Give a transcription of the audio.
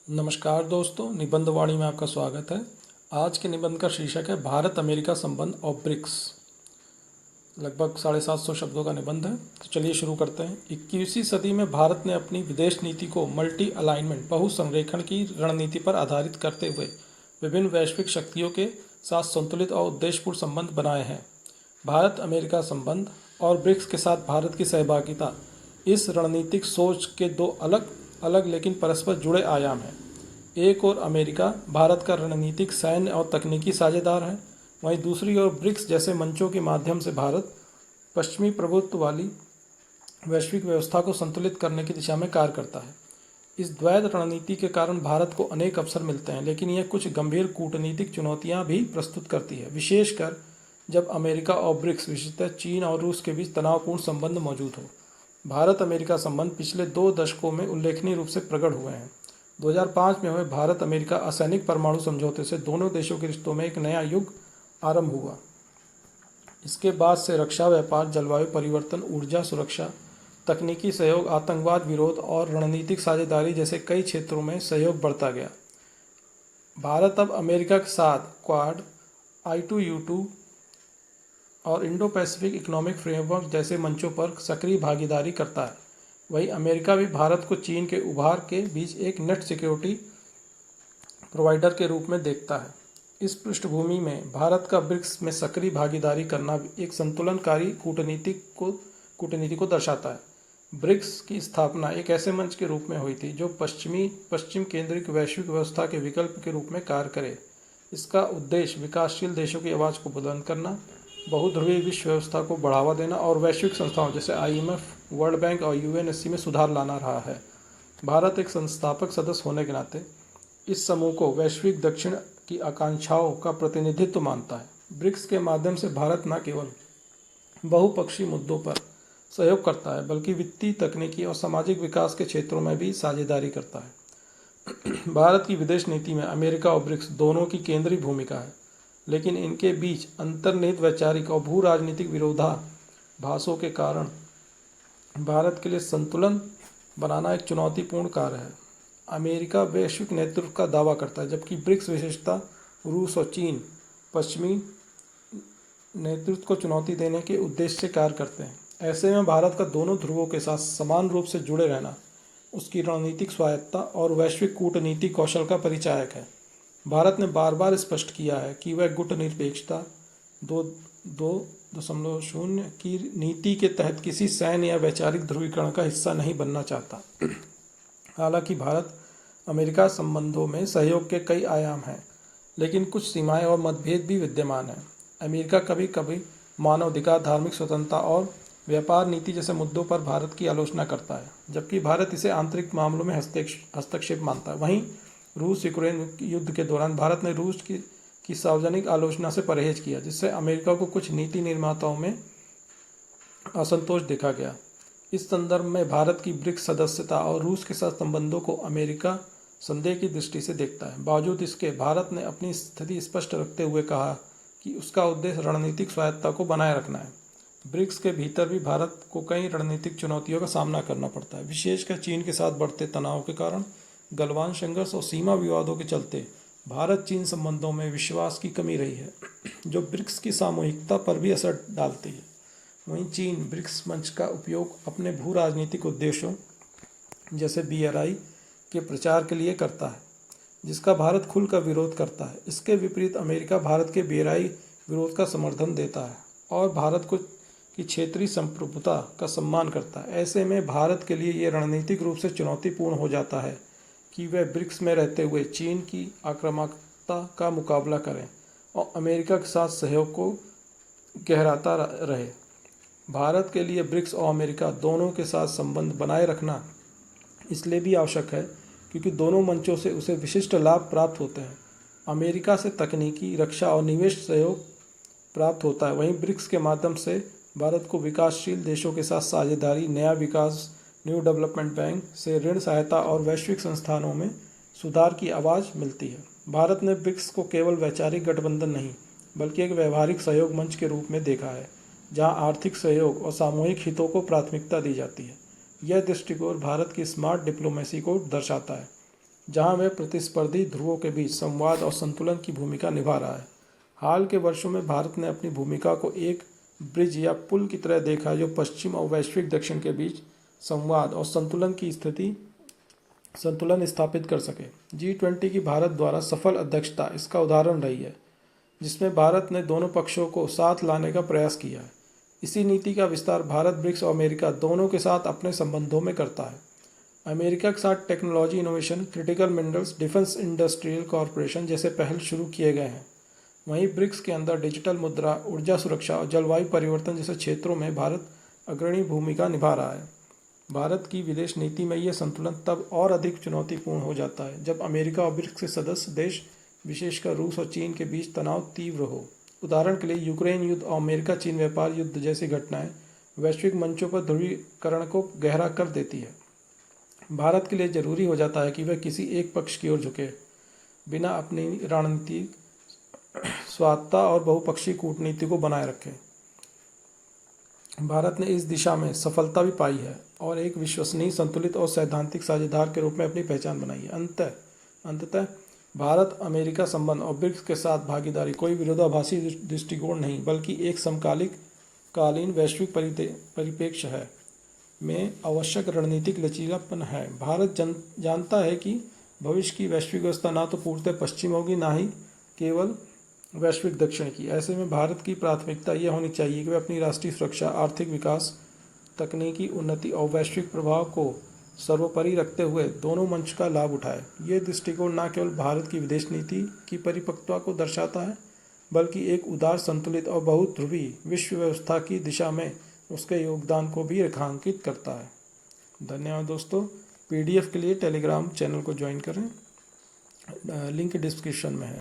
नमस्कार दोस्तों, निबंधवाणी में आपका स्वागत है। आज के निबंध का शीर्षक है भारत अमेरिका संबंध और ब्रिक्स। लगभग 750 शब्दों का निबंध है। तो चलिए शुरू करते हैं। 21वीं सदी में भारत ने अपनी विदेश नीति को मल्टी अलाइनमेंट बहुसंरेखण की रणनीति पर आधारित करते हुए विभिन्न वैश्विक शक्तियों के साथ संतुलित और उद्देश्यपूर्ण संबंध बनाए हैं। भारत अमेरिका संबंध और ब्रिक्स के साथ भारत की सहभागिता इस रणनीतिक सोच के दो अलग अलग लेकिन परस्पर जुड़े आयाम हैं। एक ओर अमेरिका भारत का रणनीतिक, सैन्य और तकनीकी साझेदार है, वहीं दूसरी ओर ब्रिक्स जैसे मंचों के माध्यम से भारत पश्चिमी प्रभुत्व वाली वैश्विक व्यवस्था को संतुलित करने की दिशा में कार्य करता है। इस द्वैध रणनीति के कारण भारत को अनेक अवसर मिलते हैं, लेकिन यह कुछ गंभीर कूटनीतिक चुनौतियां भी प्रस्तुत करती है, विशेषकर जब अमेरिका और ब्रिक्स, विशेषतः चीन और रूस के बीच तनावपूर्ण संबंध मौजूद हो। भारत अमेरिका संबंध पिछले 2 दशकों में उल्लेखनीय रूप से प्रकट हुए हैं। 2005 में हुए भारत अमेरिका असैनिक परमाणु समझौते से दोनों देशों के रिश्तों में एक नया युग आरंभ हुआ। इसके बाद से रक्षा, व्यापार, जलवायु परिवर्तन, ऊर्जा सुरक्षा, तकनीकी सहयोग, आतंकवाद विरोध और रणनीतिक साझेदारी जैसे कई क्षेत्रों में सहयोग बढ़ता गया। भारत अब अमेरिका के साथ क्वाड, I2U2 और इंडो पैसिफिक इकोनॉमिक फ्रेमवर्क जैसे मंचों पर सक्रिय भागीदारी करता है। वहीं अमेरिका भी भारत को चीन के उभार के बीच एक नेट सिक्योरिटी प्रोवाइडर के रूप में देखता है। इस पृष्ठभूमि में भारत का ब्रिक्स में सक्रिय भागीदारी करना एक संतुलनकारी कूटनीति को दर्शाता है। ब्रिक्स की स्थापना एक ऐसे मंच के रूप में हुई थी जो पश्चिम केंद्रित वैश्विक व्यवस्था के विकल्प के रूप में कार्य करे। इसका उद्देश्य विकासशील देशों की आवाज़ को बुलंद करना, बहुध्रुवीय विश्व व्यवस्था को बढ़ावा देना और वैश्विक संस्थाओं जैसे IMF, वर्ल्ड बैंक और UNSC में सुधार लाना रहा है। भारत एक संस्थापक सदस्य होने के नाते इस समूह को वैश्विक दक्षिण की आकांक्षाओं का प्रतिनिधित्व मानता है। ब्रिक्स के माध्यम से भारत न केवल बहुपक्षीय मुद्दों पर सहयोग करता है, बल्कि वित्तीय, तकनीकी और सामाजिक विकास के क्षेत्रों में भी साझेदारी करता है। भारत की विदेश नीति में अमेरिका और ब्रिक्स दोनों की केंद्रीय भूमिका है, लेकिन इनके बीच अंतर्निहित वैचारिक और भू राजनीतिक विरोधाभासों के कारण भारत के लिए संतुलन बनाना एक चुनौतीपूर्ण कार्य है। अमेरिका वैश्विक नेतृत्व का दावा करता है, जबकि ब्रिक्स विशेषता रूस और चीन पश्चिमी नेतृत्व को चुनौती देने के उद्देश्य से कार्य करते हैं। ऐसे में भारत का दोनों ध्रुवों के साथ समान रूप से जुड़े रहना उसकी रणनीतिक स्वायत्तता और वैश्विक कूटनीति कौशल का परिचायक है। भारत ने बार बार स्पष्ट किया है कि वह गुटनिरपेक्षता 2.0 की नीति के तहत किसी सैन्य या वैचारिक ध्रुवीकरण का हिस्सा नहीं बनना चाहता। हालांकि भारत अमेरिका संबंधों में सहयोग के कई आयाम हैं, लेकिन कुछ सीमाएं और मतभेद भी विद्यमान हैं। अमेरिका कभी कभी मानवाधिकार, धार्मिक स्वतंत्रता और व्यापार नीति जैसे मुद्दों पर भारत की आलोचना करता है, जबकि भारत इसे आंतरिक मामलों में हस्तक्षेप मानता है। वहीं रूस यूक्रेन युद्ध के दौरान भारत ने रूस की सार्वजनिक आलोचना से परहेज किया, जिससे अमेरिका को कुछ नीति निर्माताओं में असंतोष देखा गया। इस संदर्भ में भारत की ब्रिक्स सदस्यता और रूस के साथ संबंधों को अमेरिका संदेह की दृष्टि से देखता है। बावजूद इसके भारत ने अपनी स्थिति स्पष्ट रखते हुए कहा कि उसका उद्देश्य रणनीतिक स्वायत्तता को बनाए रखना है। ब्रिक्स के भीतर भी भारत को कई रणनीतिक चुनौतियों का सामना करना पड़ता है, विशेषकर चीन के साथ बढ़ते तनाव के कारण, गलवान संघर्ष और सीमा विवादों के चलते भारत चीन संबंधों में विश्वास की कमी रही है, जो ब्रिक्स की सामूहिकता पर भी असर डालती है। वहीं चीन ब्रिक्स मंच का उपयोग अपने भू राजनीतिक उद्देश्यों जैसे BRI के प्रचार के लिए करता है, जिसका भारत खुलकर विरोध करता है। इसके विपरीत अमेरिका भारत के BRI विरोध का समर्थन देता है और भारत की क्षेत्रीय संप्रभुता का सम्मान करता है। ऐसे में भारत के लिए ये रणनीतिक रूप से चुनौतीपूर्ण हो जाता है कि वह ब्रिक्स में रहते हुए चीन की आक्रामकता का मुकाबला करें और अमेरिका के साथ सहयोग को गहराता रहे। भारत के लिए ब्रिक्स और अमेरिका दोनों के साथ संबंध बनाए रखना इसलिए भी आवश्यक है क्योंकि दोनों मंचों से उसे विशिष्ट लाभ प्राप्त होते हैं। अमेरिका से तकनीकी, रक्षा और निवेश सहयोग प्राप्त होता है, वहीं ब्रिक्स के माध्यम से भारत को विकासशील देशों के साथ साझेदारी, नया विकास, न्यू डेवलपमेंट बैंक से ऋण सहायता और वैश्विक संस्थानों में सुधार की आवाज़ मिलती है। भारत ने ब्रिक्स को केवल वैचारिक गठबंधन नहीं, बल्कि एक व्यवहारिक सहयोग मंच के रूप में देखा है, जहां आर्थिक सहयोग और सामूहिक हितों को प्राथमिकता दी जाती है। यह दृष्टिकोण भारत की स्मार्ट डिप्लोमेसी को दर्शाता है। जहां वह प्रतिस्पर्धी ध्रुवों के बीच संवाद और संतुलन की भूमिका निभा रहा है। हाल के वर्षों में भारत ने अपनी भूमिका को एक ब्रिज या पुल की तरह देखा जो पश्चिम और वैश्विक दक्षिण के बीच संवाद और संतुलन स्थापित कर सके। G20 की भारत द्वारा सफल अध्यक्षता इसका उदाहरण रही है, जिसमें भारत ने दोनों पक्षों को साथ लाने का प्रयास किया है। इसी नीति का विस्तार भारत, ब्रिक्स और अमेरिका दोनों के साथ अपने संबंधों में करता है। अमेरिका के साथ technology innovation, critical minerals, defence industrial corporation जैसे पहल शुरू किए गए हैं। वहीं ब्रिक्स के अंदर डिजिटल मुद्रा, ऊर्जा सुरक्षा और जलवायु परिवर्तन जैसे क्षेत्रों में भारत अग्रणी भूमिका निभा रहा है। भारत की विदेश नीति में यह संतुलन तब और अधिक चुनौतीपूर्ण हो जाता है जब अमेरिका और ब्रिक्स के सदस्य देश, विशेषकर रूस और चीन के बीच तनाव तीव्र हो। उदाहरण के लिए यूक्रेन युद्ध और अमेरिका चीन व्यापार युद्ध जैसी घटनाएं वैश्विक मंचों पर ध्रुवीकरण को गहरा कर देती है। भारत के लिए जरूरी हो जाता है कि वह किसी एक पक्ष की ओर झुके बिना अपनी रणनीतिक स्वायत्तता और बहुपक्षीय कूटनीति को बनाए रखे। भारत ने इस दिशा में सफलता भी पाई है और एक विश्वसनीय, संतुलित और सैद्धांतिक साझेदार के रूप में अपनी पहचान बनाई है। अंततः भारत अमेरिका संबंध और ब्रिक्स के साथ भागीदारी कोई विरोधाभासी दृष्टिकोण नहीं, बल्कि एक समकालीन वैश्विक परिप्रेक्ष्य है में आवश्यक रणनीतिक लचीलापन है। भारत जानता है कि भविष्य की वैश्विक व्यवस्था ना तो पूर्णतः पश्चिम होगी, ना ही केवल वैश्विक दक्षिण की। ऐसे में भारत की प्राथमिकता यह होनी चाहिए कि वह अपनी राष्ट्रीय सुरक्षा, आर्थिक विकास, तकनीकी उन्नति और वैश्विक प्रभाव को सर्वोपरि रखते हुए दोनों मंच का लाभ उठाए। ये दृष्टिकोण न केवल भारत की विदेश नीति की परिपक्वता को दर्शाता है, बल्कि एक उदार, संतुलित और बहुध्रुवी विश्व व्यवस्था की दिशा में उसके योगदान को भी रेखांकित करता है। धन्यवाद दोस्तों। PDF के लिए टेलीग्राम चैनल को ज्वाइन करें, लिंक डिस्क्रिप्शन में है।